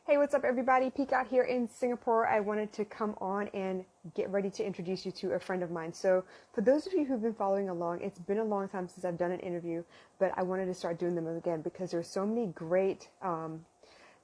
Hey, what's up, everybody? Peek out here in Singapore. I wanted to come on and get ready to introduce you to a friend of mine. So, for those of you who've been following along, it's been a long time since I've done an interview, but I wanted to start doing them again because there's so many great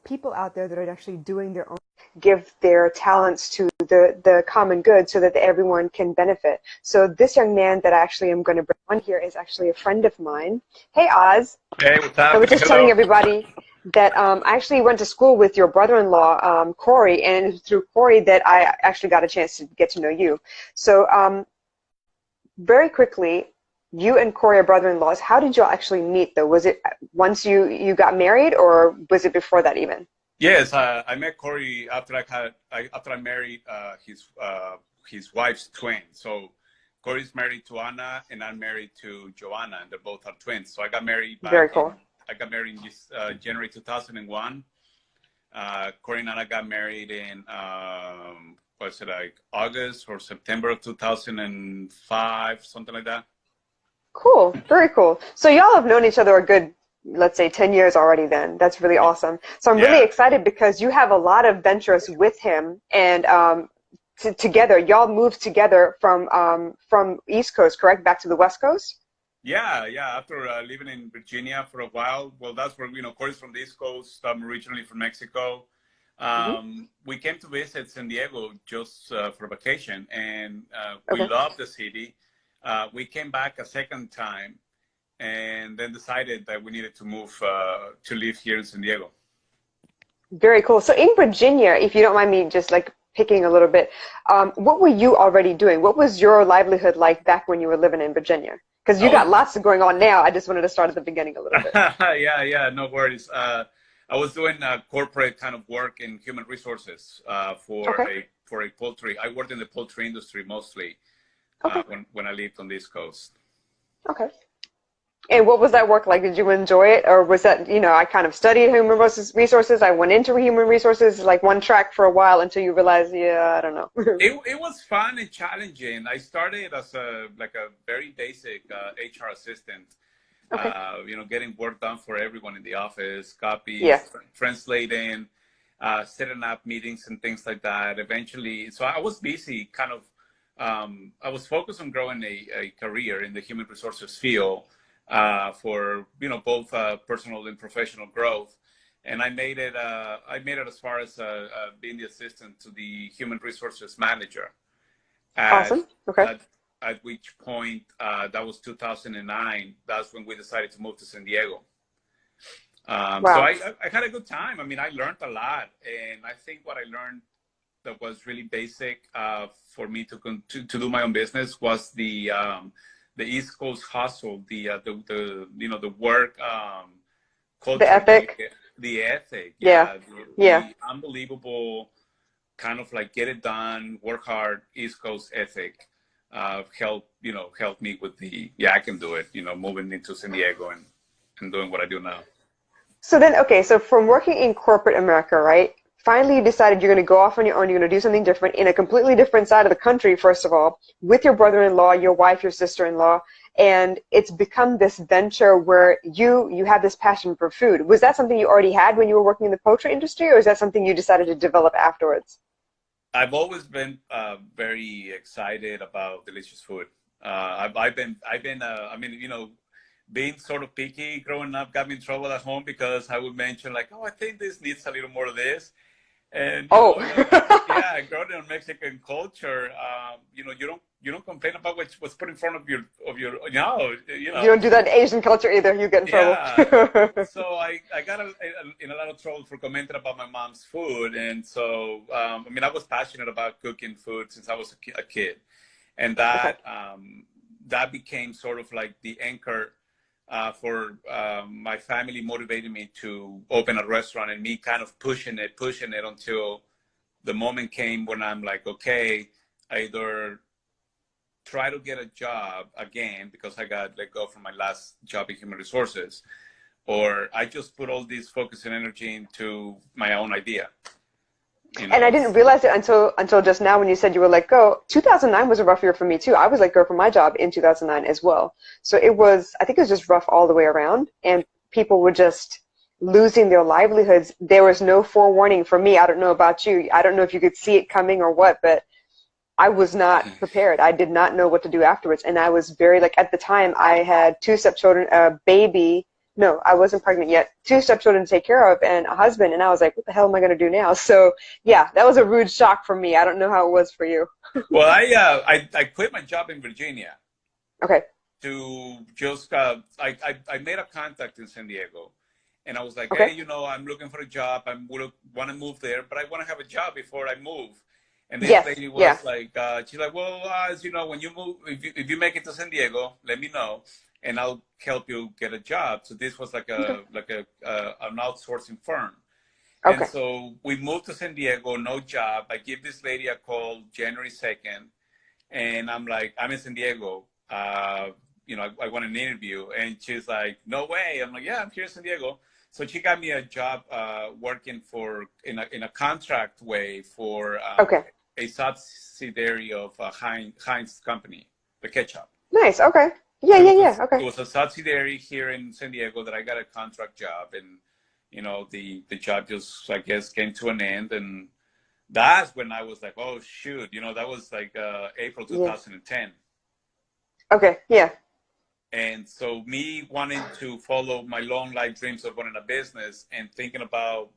people out there that are actually doing their own, give their talents to the common good so that everyone can benefit. So, this young man that I actually am going to bring on here is actually a friend of mine. Hey, Oz. Hey, what's I was happening? just telling Hello. everybody that I actually went to school with your brother-in-law, Corey, and it was through Corey that I actually got a chance to get to know you. So very quickly, you and Corey are brother-in-laws. How did you all actually meet, though? Was it once you got married, or was it before that even? Yes, I met Corey after after I married his wife's twin. So Corey's married to Anna, and I'm married to Joanna, and they're both our twins. So Very cool. I got married in this, January 2001. Corey and Anna got married in was it like August or September of 2005, something like that. Cool. Very cool. So y'all have known each other a good, let's say, 10 years already then. That's really awesome. So I'm really Yeah. excited because you have a lot of ventures with him, and together, y'all moved together from East Coast, correct? Back to the West Coast? Yeah. After living in Virginia for a while, well, that's where, Corey's from the East Coast. I'm originally from Mexico. Hmm. We came to visit San Diego just for vacation, and we Okay. loved the city. We came back a second time, and then decided that we needed to move to live here in San Diego. Very cool. So in Virginia, if you don't mind me just like picking a little bit, what were you already doing? What was your livelihood like back when you were living in Virginia? Because I you got was, lots going on now. I just wanted to start at the beginning a little bit. yeah, no worries. I was doing corporate kind of work in human resources Okay. for a poultry. I worked in the poultry industry mostly Okay. when I lived on the East Coast. Okay. And what was that work like? Did you enjoy it? Or was that, I kind of studied human resources. I went into human resources, like one track for a while until you realize, yeah, I don't know. It was fun and challenging. I started as a very basic HR assistant, Okay. getting work done for everyone in the office, Yeah. copies, translating, setting up meetings and things like that. Eventually, so I was busy kind of, I was focused on growing a career in the human resources field for, both personal and professional growth. And I made it as far as being the assistant to the human resources manager. At, Awesome. Okay. at which point, that was 2009. That's when we decided to move to San Diego. So Wow. I had a good time. I mean, I learned a lot, and I think what I learned that was really basic for me to do my own business was the East Coast hustle, the work The culture, ethic. the ethic, Yeah. yeah, Yeah. the unbelievable kind of like get it done, work hard, East Coast ethic helped me with the I can do it, moving into San Diego and doing what I do now. So then, okay, so from working in corporate America, right? Finally, you decided you're going to go off on your own. You're going to do something different in a completely different side of the country, first of all, with your brother-in-law, your wife, your sister-in-law, and it's become this venture where you have this passion for food. Was that something you already had when you were working in the poultry industry, or is that something you decided to develop afterwards? I've always been very excited about delicious food. I mean, being sort of picky growing up got me in trouble at home because I would mention like, oh, I think this needs a little more of this. And Oh, yeah, growing in Mexican culture, you don't complain about what's put in front of your no, you don't do that in Asian culture either. You get in trouble. yeah. So I got in a lot of trouble for commenting about my mom's food, and so I mean I was passionate about cooking food since I was a kid, and Okay. that became sort of like the anchor for my family motivating me to open a restaurant and me kind of pushing it until the moment came when I'm like, okay, I either try to get a job again because I got let go from my last job in human resources, or I just put all this focus and energy into my own idea, you And I know. didn't realize it until just now when you said you were let go. 2009 was a rough year for me too. I was let go from my job in 2009 as well. So I think it was just rough all the way around, and people were just losing their livelihoods, there was no forewarning for me. I don't know about you. I don't know if you could see it coming or what, but I was not prepared. I did not know what to do afterwards. And I was very, like, at the time, I had two stepchildren, a baby. No, I wasn't pregnant yet. Two stepchildren to take care of and a husband. And I was like, what the hell am I going to do now? So, yeah, that was a rude shock for me. I don't know how it was for you. Well, I quit my job in Virginia Okay. to just I made a contact in San Diego, and I was like, Okay. hey, I'm looking for a job. I want to move there, but I want to have a job before I move. And this Yes. lady Yeah. was like, she's like, well, as you know, when you move, if you make it to San Diego, let me know, and I'll help you get a job. So this was like Okay. an outsourcing firm. And Okay. so we moved to San Diego, no job. I give this lady a call January 2nd, and I'm like, I'm in San Diego. I want an interview. And she's like, no way. I'm like, yeah, I'm here in San Diego. So she got me a job working in a contract way for Okay. a subsidiary of Heinz company, the ketchup. Nice. Okay. Yeah. So Yeah. Yeah. Okay. it was a subsidiary here in San Diego that I got a contract job, and the job just, I guess, came to an end, and that's when I was like, oh shoot, that was like April Yeah. 2010. Okay. Yeah. And so me wanting to follow my long life dreams of running a business and thinking about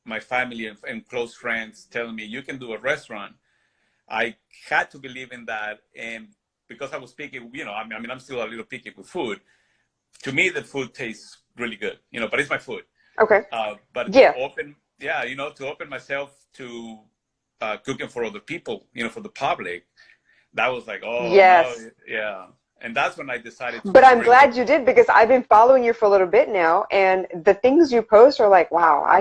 my family and close friends telling me you can do a restaurant, I had to believe in that. And because I was picky, I'm still a little picky with food. To me, the food tastes really good, but it's my food. Okay. But Yeah. to open myself to cooking for other people, for the public, that was like, oh no, Yes. yeah. And that's when I decided to But I'm bring it. glad you did, because I've been following you for a little bit now, and the things you post are like, wow, I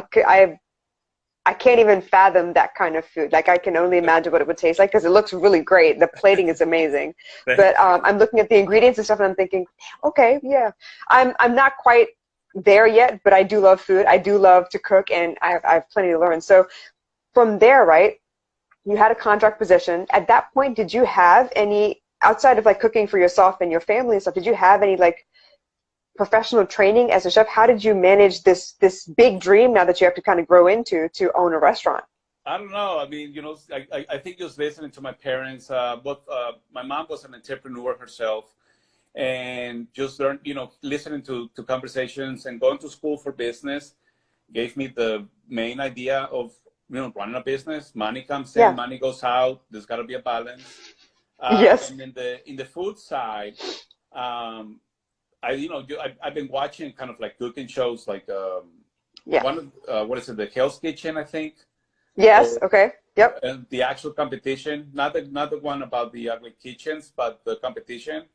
can't even fathom that kind of food. Like, I can only imagine what it would taste like, because it looks really great. The plating is amazing. But Thank you. I'm looking at the ingredients and stuff, and I'm thinking, okay, yeah, I'm not quite there yet, but I do love food. I do love to cook, and I have plenty to learn. So from there, right? You had a contract position. At that point, did you have any, outside of like cooking for yourself and your family and stuff, did you have any like professional training as a chef? How did you manage this big dream now that you have to kind of grow into to own a restaurant? I don't know. I mean, I think just listening to my parents, both my mom was an entrepreneur herself, and just learn, listening to conversations and going to school for business gave me the main idea of, running a business. Money comes in, Yeah. money goes out. There's got to be a balance. Yes. And in the food side, I've been watching kind of like cooking shows, like Yeah. what is it, the Hell's Kitchen, I think, Yes. or Okay. Yep. the actual competition, not the one about the ugly kitchens, but the competition.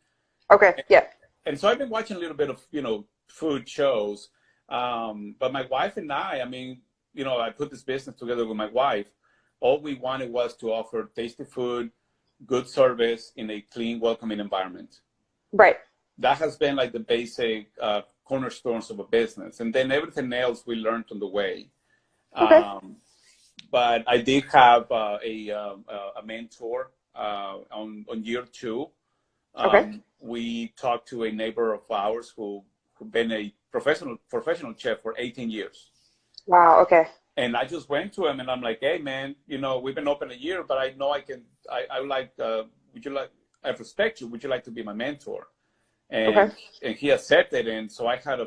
Okay. Yeah. And so I've been watching a little bit of food shows, but my wife and I mean, I put this business together with my wife. All we wanted was to offer tasty food, good service in a clean, welcoming environment. Right. That has been like the basic cornerstones of a business, and then everything else we learned on the way. Okay. But I did have a mentor on year 2. Okay. We talked to a neighbor of ours who's been a professional chef for 18 years. Wow. Okay. And I just went to him and I'm like, hey man, we've been open a year, but I know I like, I respect you. Would you like to be my mentor? Okay. And he accepted. And so I had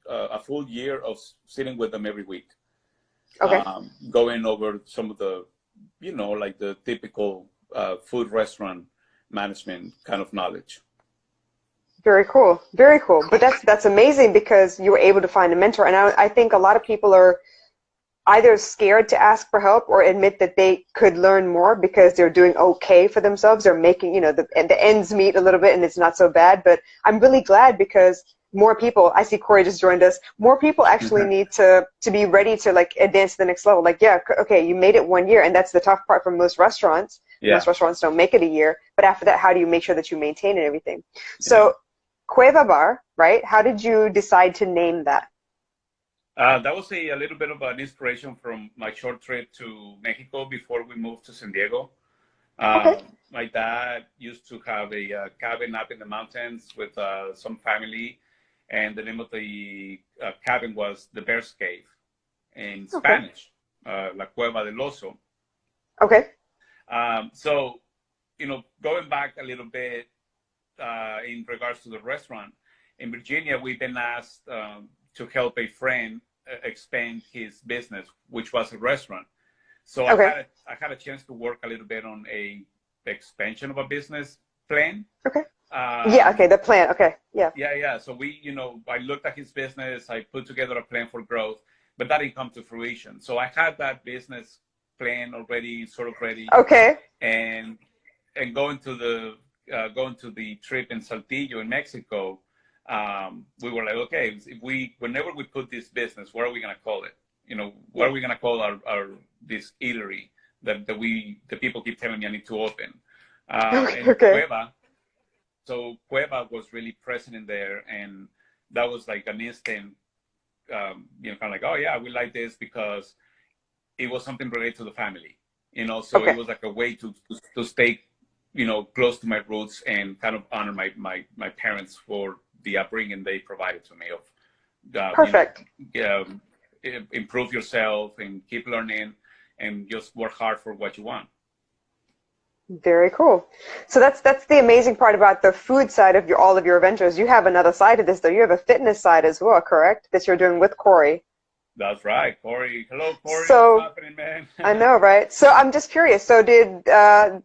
a full year of sitting with him every week, Okay. going over some of the, like the typical food restaurant management kind of knowledge. Very cool. Very cool. But that's amazing, because you were able to find a mentor. And I think a lot of people are either scared to ask for help or admit that they could learn more because they're doing okay for themselves. They're making, the ends meet a little bit, and it's not so bad. But I'm really glad, because more people, I see Corey just joined us, more people actually need to be ready to like advance to the next level. Like, yeah, okay, you made it 1 year, and that's the tough part for most restaurants. Yeah. Most restaurants don't make it a year. But after that, how do you make sure that you maintain it and everything? So Cueva Bar, right? How did you decide to name that? That was a little bit of an inspiration from my short trip to Mexico before we moved to San Diego. Okay. My dad used to have a cabin up in the mountains with some family, and the name of the cabin was the Bear's Cave in Okay. Spanish, La Cueva del Oso. Okay. So, going back a little bit in regards to the restaurant, in Virginia, we've been asked to help a friend expand his business, which was a restaurant. So Okay. I had a chance to work a little bit on a expansion of a business plan. Okay. Yeah. Okay. The plan. Okay. Yeah. Yeah. So I looked at his business, I put together a plan for growth, but that didn't come to fruition. So I had that business plan already sort of ready, Okay. and going to the trip in Saltillo in Mexico, we were like, okay, whenever we put this business, what are we gonna call it? What are we gonna call our this eatery that the people keep telling me I need to open? Okay. And Okay. Cueva. So Cueva was really present in there, and that was like an instant, kind of like, oh yeah, we like this because it was something related to the family, So it Okay. was like a way to stay, close to my roots and kind of honor my parents for the upbringing they provided to me of, Perfect. improve yourself and keep learning and just work hard for what you want. Very cool. So that's the amazing part about the food side of all of your ventures. You have another side of this, though. You have a fitness side as well, correct? That you're doing with Corey. That's right, Corey. Hello, Corey. What's So happening, man? I know, right? So I'm just curious. So did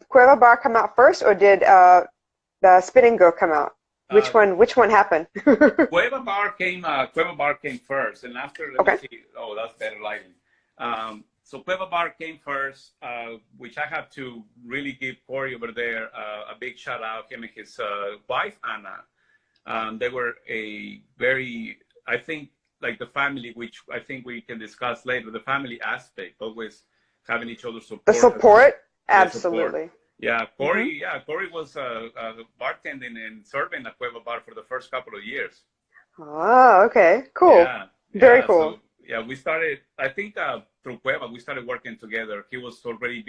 Cueva Bar come out first, or did the Spin and Go come out? Which uh, one? Which one happened? Cueva Bar came first, and after, let me Okay. see. Oh, that's better lighting. So Cueva Bar came first, which I have to really give Corey over there a big shout out. Him and his wife Anna. They were a very, I think, like the family, which I think we can discuss later. The family aspect, always having each other support. The support? The support. Absolutely. Yeah, Hmm. Corey was bartending and serving at Cueva Bar for the first couple of years. Oh, okay. Cool. Yeah, Very yeah. cool. So yeah, we started. I think through Cueva, we started working together. He was already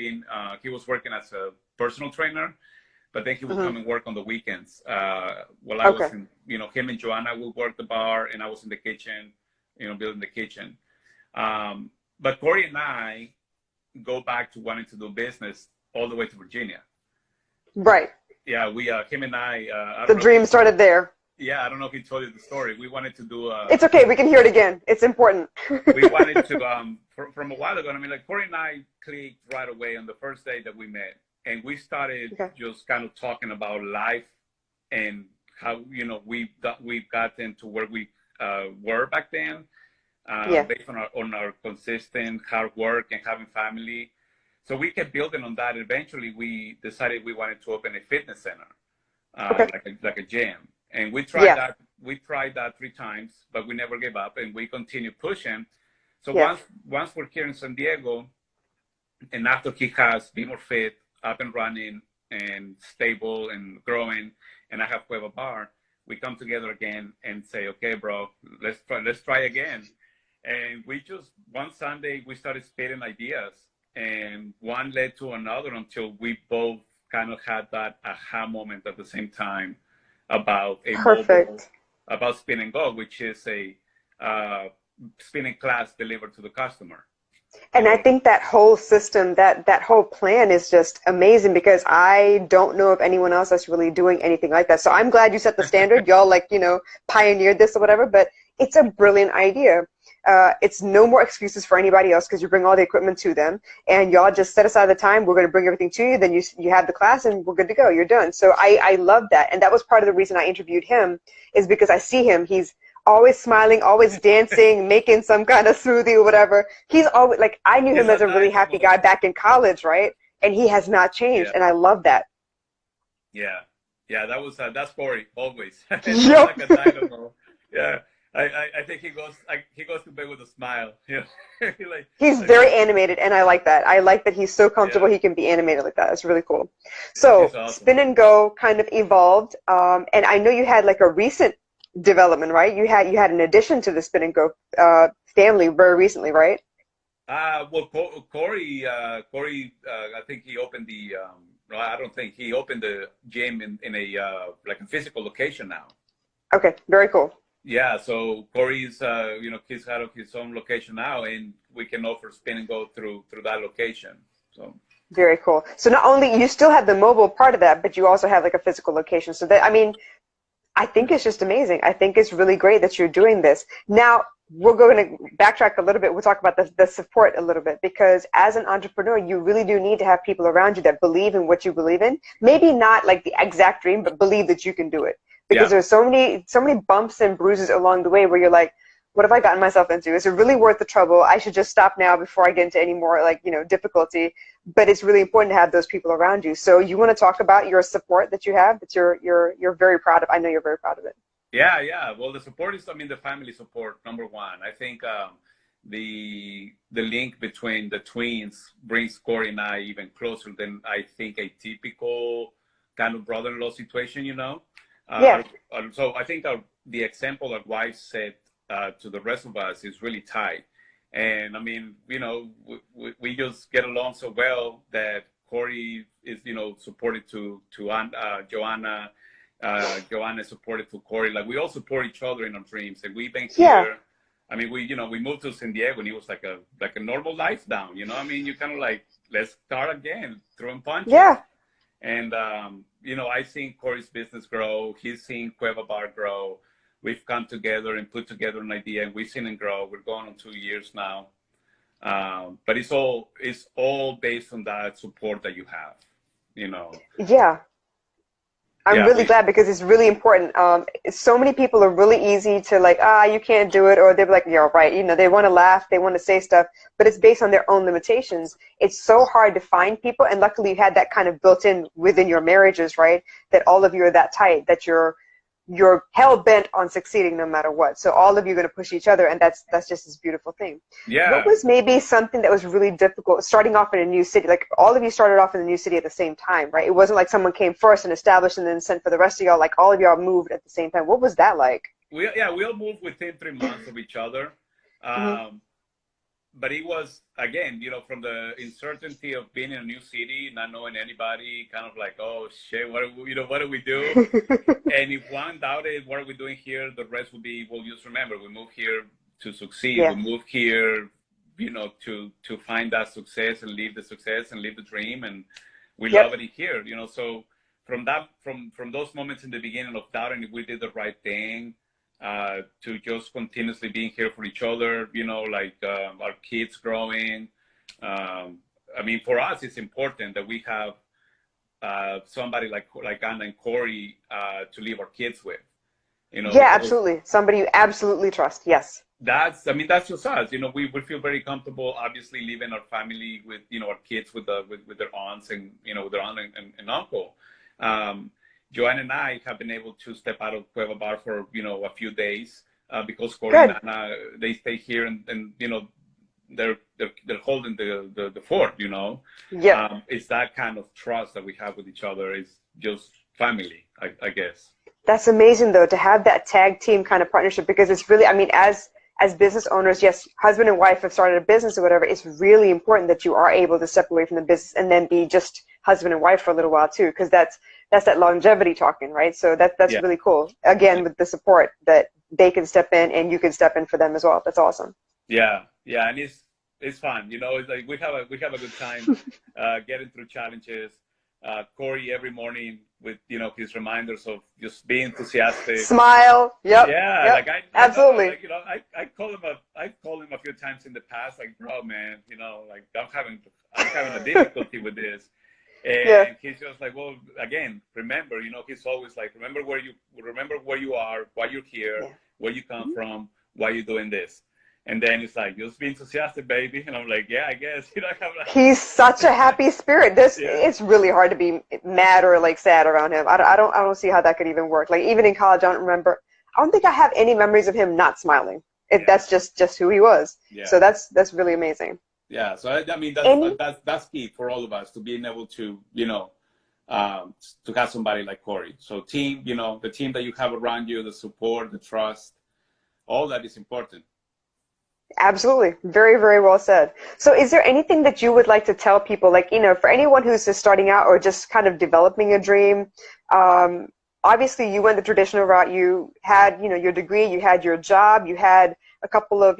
he was working as a personal trainer, but then he would Hmm. come and work on the weekends. While I was Okay. in, him and Joanna would work the bar, and I was in the kitchen, building the kitchen. But Corey and I go back to wanting to do business all the way to Virginia. Right. Yeah, him and I The don't know if dream he, started there. yeah, I don't know if he told you the story. We wanted to do It's okay. We can hear it again. It's important. we wanted to from a while ago. I mean, like Corey and I clicked right away on the first day that we met, and we started Okay. just kind of talking about life and how we've gotten to where we were back then, Yeah. based on our consistent hard work and having family. So we kept building on that. Eventually, we decided we wanted to open a fitness center, Okay. like a gym. And we tried Yeah. that. We tried that 3 times, but we never gave up, and we continued pushing. So Yeah. once we're here in San Diego, and after he has Be More Fit up and running and stable and growing, and I have Cueva Bar, we come together again and say, okay, bro, let's try again. And we just one Sunday we started spitting ideas, and one led to another until we both kind of had that aha moment at the same time about Perfect. about Spin and Go, which is a spinning class delivered to the customer. And I think that whole system, that whole plan is just amazing because I don't know of anyone else that's really doing anything like that. So I'm glad you set the standard. Y'all pioneered this or whatever, but it's a brilliant idea. It's no more excuses for anybody else because you bring all the equipment to them and y'all just set aside the time. We're going to bring everything to you. Then you have the class and we're good to go. You're done. So I love that. And that was part of the reason I interviewed him is because I see him. He's always smiling, always dancing, making some kind of smoothie or whatever. He's always I knew He's him a as a really nice happy guy boy. back in college, right? And he has not changed. Yeah, And I love that. yeah. That's Corey always. It's always Yep. like a dynamo. Yeah, I think he goes to bed with a smile. Yeah, like He's like very animated, and I like that. I like that he's so comfortable yeah, he can be animated like that. It's really cool. he's So awesome. Spin and Go kind of evolved, and I know you had like a recent development, right? You had an addition to the Spin and Go family very recently, right? Well, Corey, I think he opened the. No, I don't think he opened the gym in a like a physical location now. Okay, very cool. Yeah, so Corey's, he's got his own location now, and we can offer spin and go through that location. So Very cool. So not only you still have the mobile part of that, but you also have like a physical location. So that, I mean, I think it's just amazing. I think it's really great that you're doing this. Now, we're going to backtrack a little bit. We'll talk about the support a little bit, because as an entrepreneur, you really do need to have people around you that believe in what you believe in. Maybe not like the exact dream, but believe that you can do it. Because yeah, there's so many bumps and bruises along the way where you're like, what have I gotten myself into? Is it really worth the trouble? I should just stop now before I get into any more like, difficulty. But it's really important to have those people around you. So you want to talk about your support that you have, that you're very proud of. I know you're very proud of it. yeah. Well, the support is, the family support, number one. I think the link between the twins brings Corey and I even closer than I think a typical kind of brother-in-law situation. Yeah. So I think the example our wife set to the rest of us is really tight. And I mean, we just get along so well that Corey is, supported to Joanna. Joanna is supported to Corey. Like, we all support each other in our dreams. And we've been Yeah. here. I mean, we moved to San Diego, and it was like a normal life down. I mean, you kind of like, let's start again, throwing punches. Yeah. And I've seen Corey's business grow. He's seen Cueva Bar grow. We've come together and put together an idea, and we've seen it grow. We're going on 2 years now. But it's all based on that support that you have, Yeah. I'm really glad, because it's really important. So many people are really easy to like, you can't do it, or they're like, yeah, right. They want to laugh, they want to say stuff, but it's based on their own limitations. It's so hard to find people, and luckily you had that kind of built in within your marriages, right? That all of you are that tight, that you're hell bent on succeeding no matter what. So all of you are going to push each other, and that's just this beautiful thing. Yeah. What was maybe something that was really difficult starting off in a new city? Like, all of you started off in a new city at the same time, right? It wasn't like someone came first and established and then sent for the rest of y'all. Like, all of y'all moved at the same time. What was that like? We all moved within 3 months of each other. But it was, again, from the uncertainty of being in a new city, not knowing anybody, kind of like, oh shit, what do we do? And if one doubted, what are we doing here? The rest would be, well, just remember, we moved here to succeed. Yeah. We moved here, to find that success and live the success and live the dream. And we love it here, So from those moments in the beginning of doubting if we did the right thing, to just continuously being here for each other, our kids growing. I mean, for us, it's important that we have somebody like Anna and Corey to leave our kids with. Yeah, absolutely. Somebody you absolutely trust. Yes. That's just us. We feel very comfortable, obviously, leaving our family with, our kids with their aunts and, with their aunt and uncle. Joanne and I have been able to step out of Cueva Bar for, a few days because Corey and Anna, they stay here and they're holding the fort, Yeah. It's that kind of trust that we have with each other. It's just family, I guess. That's amazing, though, to have that tag team kind of partnership, because it's really, I mean, as business owners, yes, husband and wife have started a business or whatever, it's really important that you are able to step away from the business and then be just husband and wife for a little while too, because that's that longevity talking, right? So that's really cool. Again, with the support that they can step in and you can step in for them as well. That's awesome. Yeah, and it's fun. It's like we have a good time getting through challenges. Corey every morning with his reminders of just being enthusiastic, smile. Yep. Yeah, yep. Like I absolutely. I call him a few times in the past, like, bro, man, like I'm having a difficulty with this, and he's just like, well, again, remember, he's always like, remember where you are, why you're here, where you come from, why you're doing this. And then it's like, just be enthusiastic, baby. And I'm like, yeah, I guess. He's such a happy spirit. It's really hard to be mad or like sad around him. I don't see how that could even work. Like, even in college, I don't think I have any memories of him not smiling. That's just who he was. Yeah. So that's really amazing. Yeah. So I mean, that's key for all of us, to being able to, to have somebody like Corey. So team, the team that you have around you, the support, the trust, all that is important. Absolutely. Very, very well said. So is there anything that you would like to tell people, like, for anyone who's just starting out or just kind of developing a dream, obviously you went the traditional route. You had, your degree, you had your job, you had a couple of,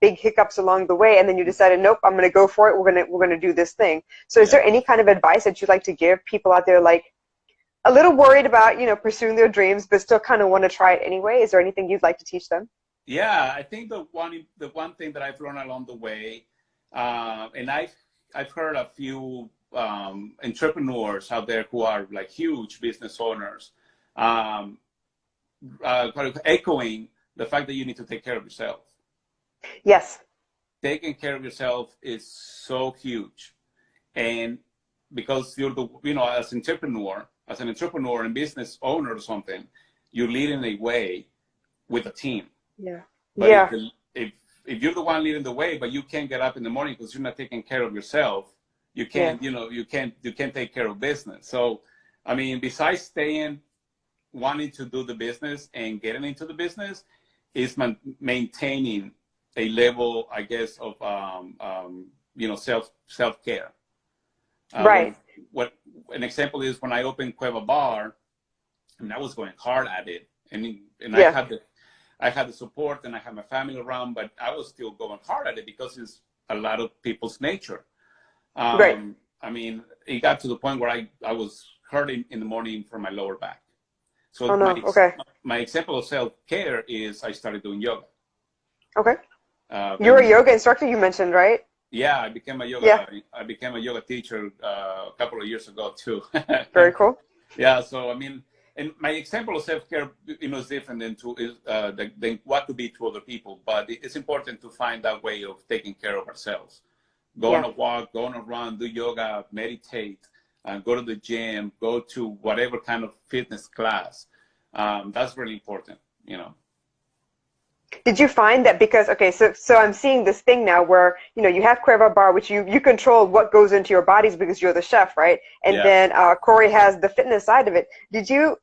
big hiccups along the way, and then you decided, nope, I'm going to go for it. We're going to do this thing. So is Yeah. there any kind of advice that you'd like to give people out there, like a little worried about, pursuing their dreams, but still kind of want to try it anyway? Is there anything you'd like to teach them? Yeah, I think the one thing that I've learned along the way, and I've heard a few entrepreneurs out there who are like huge business owners, um, kind of echoing the fact that you need to take care of yourself. Yes. Taking care of yourself is so huge, and because you're as an entrepreneur and business owner or something, you're leading a way with a team. Yeah. But Yeah. if you're the one leading the way, but you can't get up in the morning because you're not taking care of yourself, you can't, Yeah. you can't take care of business. So, I mean, besides staying, wanting to do the business and getting into the business, is maintaining a level, I guess, of self care. Right. What an example is when I opened Cueva Bar, and I was going hard at it, and Yeah. I had the support and I had my family around, but I was still going hard at it because it's a lot of people's nature. Right. I mean, it got to the point where I was hurting in the morning from my lower back. So Oh no. Okay. my example of self-care is I started doing yoga. Okay. You're a And yoga instructor, you mentioned, right? yeah, Yeah. I became a yoga teacher a couple of years ago too. Very cool. Yeah, so I mean, and my example of self-care, is different than what to be to other people. But it's important to find that way of taking care of ourselves. Go on Yeah. a walk, go on a run, do yoga, meditate, go to the gym, go to whatever kind of fitness class. That's really important. Did you find that because, okay, so I'm seeing this thing now where, you have Cuerva Bar, which you control what goes into your bodies because you're the chef, right? And Yeah. then Corey has the fitness side of it. Did you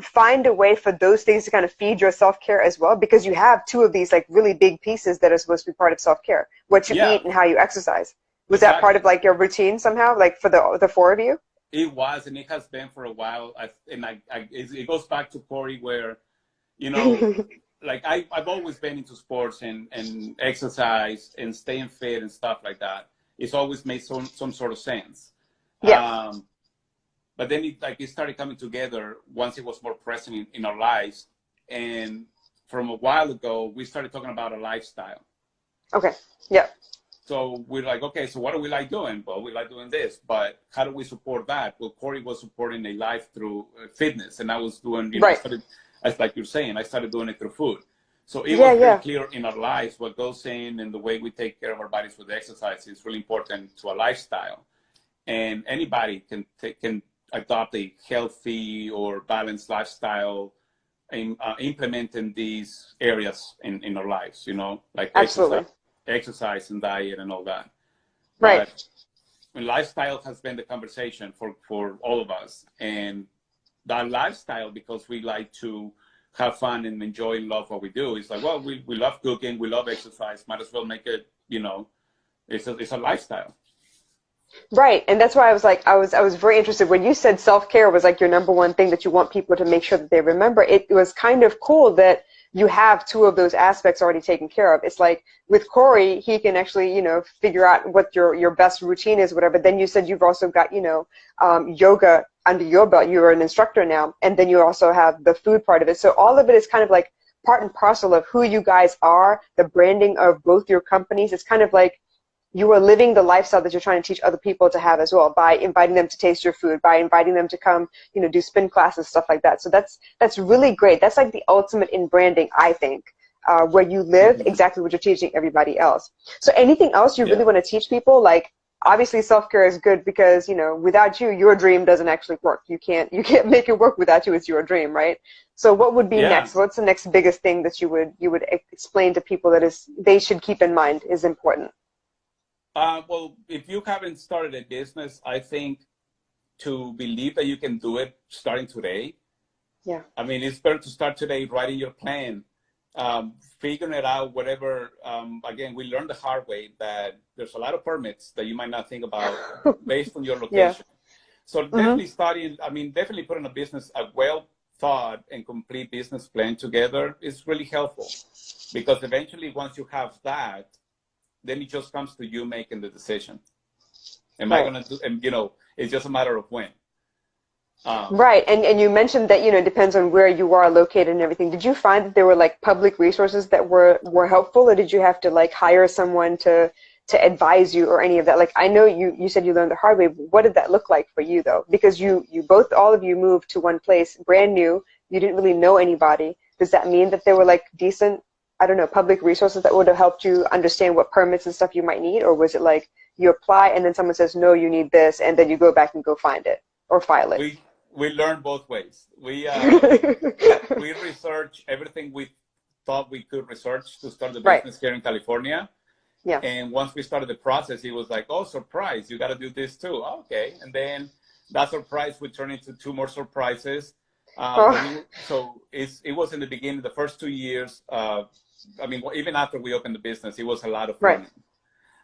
find a way for those things to kind of feed your self-care as well? Because you have two of these like really big pieces that are supposed to be part of self-care, what you Yeah, eat and how you exercise. Was that part exactly. of like your routine somehow, like for the four of you? It was, and it has been for a while. It goes back to Corey where, you know, like I've always been into sports and exercise and staying fit and stuff like that. It's always made some sort of sense. Yeah. But then it started coming together once it was more present in our lives. And from a while ago, we started talking about a lifestyle. Okay. Yeah. So we're like, okay, so what do we like doing? Well, we like doing this, but how do we support that? Well, Corey was supporting a life through fitness, and I was doing, Right. as like you're saying, I started doing it through food. So it Yeah. was very Yeah. clear in our lives what goes in and the way we take care of our bodies with exercise is really important to a lifestyle. And anybody can adopt a healthy or balanced lifestyle in implementing these areas in our lives, like Absolutely. exercise and diet and all that. Right. But lifestyle has been the conversation for all of us. And that lifestyle, because we like to have fun and enjoy and love what we do, it's like, well, we love cooking, we love exercise, might as well make it, it's a lifestyle. Right. And that's why I was like, I was very interested when you said self-care was like your number one thing that you want people to make sure that they remember. It was kind of cool that you have two of those aspects already taken care of. It's like with Corey, he can actually, figure out what your best routine is, whatever. Then you said you've also got, yoga under your belt. You're an instructor now. And then you also have the food part of it. So all of it is kind of like part and parcel of who you guys are, the branding of both your companies. It's kind of like you are living the lifestyle that you're trying to teach other people to have as well by inviting them to taste your food, by inviting them to come, do spin classes, stuff like that. So that's really great. That's like the ultimate in branding, I think, where you live Mm-hmm. exactly what you're teaching everybody else. So anything else you really Yeah. want to teach people? Like obviously self-care is good because, without you, your dream doesn't actually work. You can't make it work without you. It's your dream, right? So what would be Yeah. next? What's the next biggest thing that you would explain to people that they should keep in mind is important? Well, if you haven't started a business, I think to believe that you can do it starting today. Yeah. I mean, it's better to start today writing your plan, figuring it out, whatever. Again, we learned the hard way that there's a lot of permits that you might not think about based on your Yeah. location. So Mm-hmm. definitely definitely putting a business, a well thought and complete business plan together is really helpful, because eventually once you have that, then it just comes to you making the decision. Am I going to do, and it's just a matter of when. Right. And you mentioned that, it depends on where you are located and everything. Did you find that there were like public resources that were helpful, or did you have to like hire someone to advise you or any of that? Like, I know you said you learned the hard way. What did that look like for you though? Because you both, all of you moved to one place, brand new. You didn't really know anybody. Does that mean that there were like decent, I don't know, public resources that would have helped you understand what permits and stuff you might need? Or was it like you apply and then someone says, no, you need this, and then you go back and go find it or file it? We learned both ways. We researched everything we thought we could research to start the business here in California. Yeah. And once we started the process, he was like, oh, surprise, you got to do this too. Oh, okay. And then that surprise would turn into 2 more surprises. So it was in the beginning, the first 2 years. Even after we opened the business, it was a lot of learning.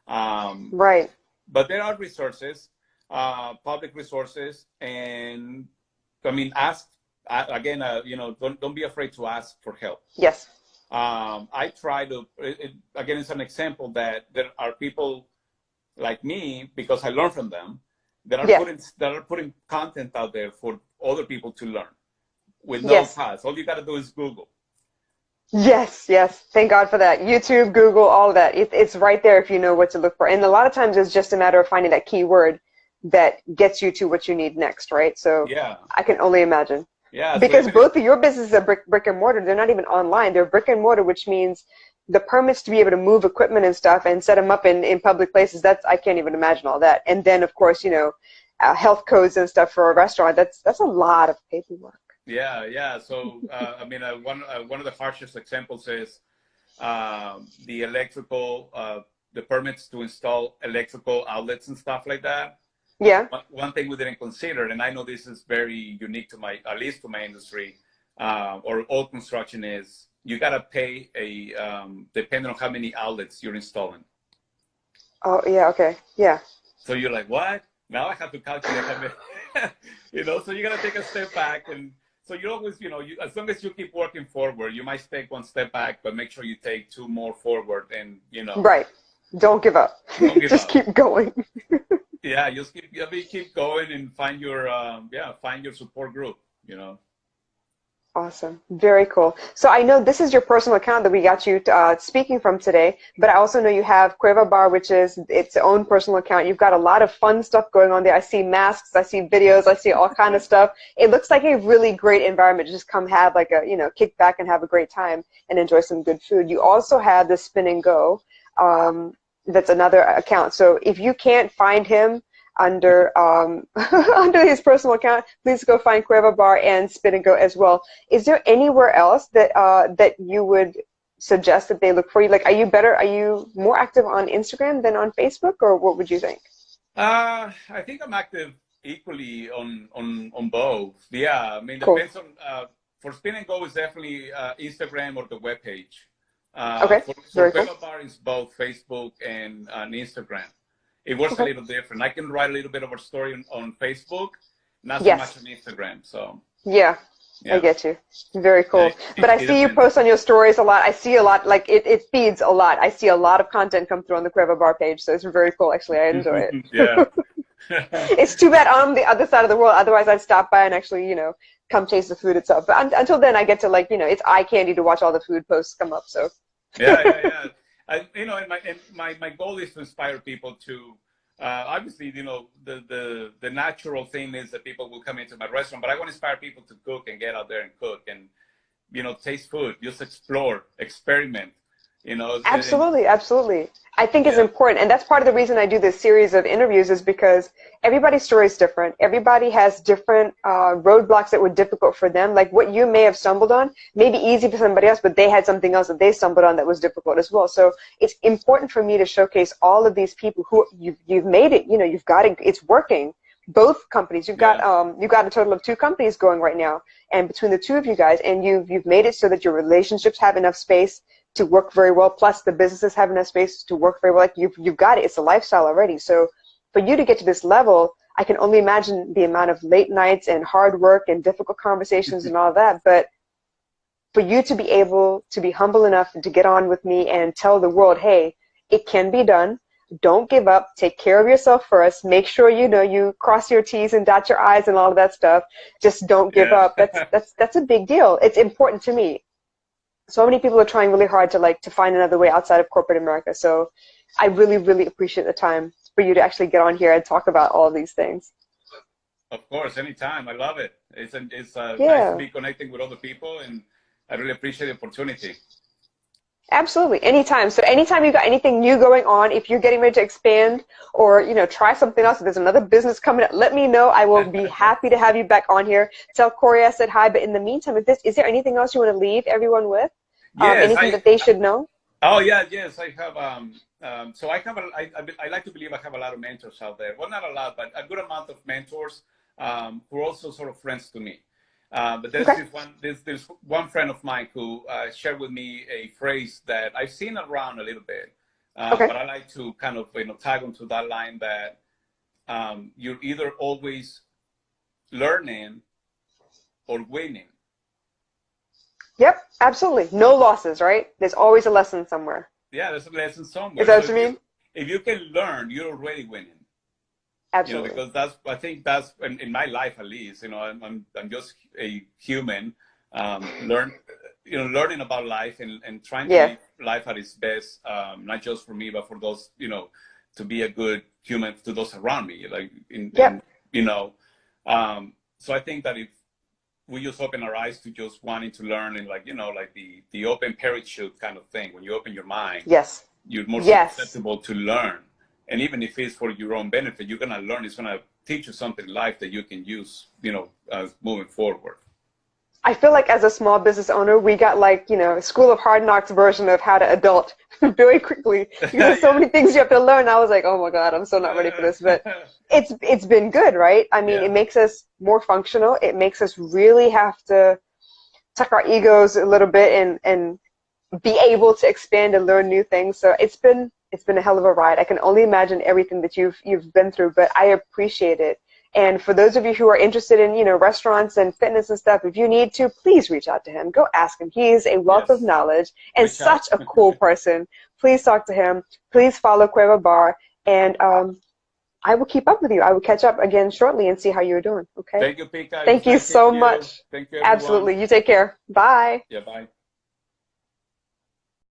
But there are resources, public resources, and ask again. Don't be afraid to ask for help. Yes. I try to. Again, it's an example that there are people like me, because I learn from them, that are putting content out there for other people to learn with no cost. All you got to do is Google. Yes. Thank God for that. YouTube, Google, all of that. It's right there if you know what to look for. And a lot of times it's just a matter of finding that keyword that gets you to what you need next, right? So I can only imagine. Yeah. Because both of your businesses are brick and mortar. They're not even online. They're brick and mortar, which means the permits to be able to move equipment and stuff and set them up in public places, I can't even imagine all that. And then, of course, health codes and stuff for a restaurant. That's a lot of paperwork. Yeah. So, one of the harshest examples is the electrical, the permits to install electrical outlets and stuff like that. Yeah. One thing we didn't consider, and I know this is very unique to at least to my industry, or all construction, is you got to pay depending on how many outlets you're installing. Oh, yeah. Okay. Yeah. So you're like, what? Now I have to calculate how many, so you got to take a step back. And so you always, as long as you keep working forward, you might take 1 step back, but make sure you take 2 more forward, and, Right. Don't give up. Just keep going. Yeah, just keep going and find your support group, Awesome. Very cool. So I know this is your personal account that we got you speaking from today, but I also know you have Cueva Bar, which is its own personal account. You've got a lot of fun stuff going on there. I see masks, I see videos, I see all kind of stuff. It looks like a really great environment to just come have like a, kick back and have a great time and enjoy some good food. You also have the Spin and Go. That's another account. So if you can't find him under under his personal account, please go find Cueva Bar and Spin and Go as well. Is there anywhere else that that you would suggest that they look for you? Like, are you more active on Instagram than on Facebook, or what would you think? I think I'm active equally on both. Yeah, Cool. Depends on for Spin and Go is definitely Instagram or the webpage. Okay. For Cueva Bar is both Facebook and Instagram. It works a little different. I can write a little bit of a story on Facebook, not so much on Instagram. So yeah, I get you. Very cool. But I see you post on your stories a lot. I see a lot, like it feeds a lot. I see a lot of content come through on the Cueva Bar page. So it's very cool. Actually, I enjoy it. Yeah. It's too bad I'm on the other side of the world. Otherwise, I'd stop by and actually, come taste the food itself. But until then, I get to it's eye candy to watch all the food posts come up. So yeah. And my goal is to inspire people to, obviously, the natural thing is that people will come into my restaurant, but I want to inspire people to cook and get out there and cook and, taste food, just explore, experiment, Absolutely. I think it's important. And that's part of the reason I do this series of interviews, is because everybody's story is different. Everybody has different roadblocks that were difficult for them. Like what you may have stumbled on may be easy for somebody else, but they had something else that they stumbled on that was difficult as well. So it's important for me to showcase all of these people who you've made it. You've got it. It's working. Both companies. You've got a total of 2 companies going right now, and between the 2 of you guys, and you've made it so that your relationships have enough space to work very well, plus the businesses have enough space to work very well. Like you've got it. It's a lifestyle already. So for you to get to this level, I can only imagine the amount of late nights and hard work and difficult conversations and all that. But for you to be able to be humble enough to get on with me and tell the world, hey, it can be done. Don't give up. Take care of yourself first. Make sure you cross your T's and dot your I's and all of that stuff. Just don't give up. That's a big deal. It's important to me. So many people are trying really hard to find another way outside of corporate America. So I really, really appreciate the time for you to actually get on here and talk about all of these things. Of course, anytime. I love it. It's Yeah. Nice to be connecting with other people, and I really appreciate the opportunity. Absolutely. Anytime. So anytime you got anything new going on, if you're getting ready to expand or, try something else, if there's another business coming up, let me know. I will be happy to have you back on here. Tell Corey I said hi. But in the meantime, is there anything else you want to leave everyone with? Yes, anything that they should know? Oh, yeah. Yes, I have. So I like to believe I have a lot of mentors out there. Well, not a lot, but a good amount of mentors who are also sort of friends to me. But there's there's one friend of mine who shared with me a phrase that I've seen around a little bit, but I like to kind of tag onto that line that you're either always learning or winning. Yep, absolutely. No losses, right? There's always a lesson somewhere. Yeah, there's a lesson somewhere. Is that what you mean? If you can learn, you're already winning. Absolutely. Because I think that's in my life at least. I'm just a human, learning about life and trying to live life at its best, not just for me, but for those, to be a good human to those around me. So I think that if we just open our eyes to just wanting to learn and like the open parachute kind of thing, when you open your mind, you're more susceptible to learn. And even if it's for your own benefit, you're going to learn. It's going to teach you something in life that you can use, moving forward. I feel like as a small business owner, we got School of Hard Knocks version of how to adult very quickly. There's so many things you have to learn. I was like, oh my God, I'm so not ready for this. But it's been good, right? I mean, it makes us more functional. It makes us really have to tuck our egos a little bit and be able to expand and learn new things. So it's been a hell of a ride. I can only imagine everything that you've been through, but I appreciate it. And for those of you who are interested in, restaurants and fitness and stuff, if you need to, please reach out to him. Go ask him. He's a wealth of knowledge and such a cool person. Please talk to him. Please follow Cueva Bar. And I will keep up with you. I will catch up again shortly and see how you're doing. Okay? Thank you, Pika. Thank you so much. Thank you, everyone. Absolutely. You take care. Bye. Yeah, bye.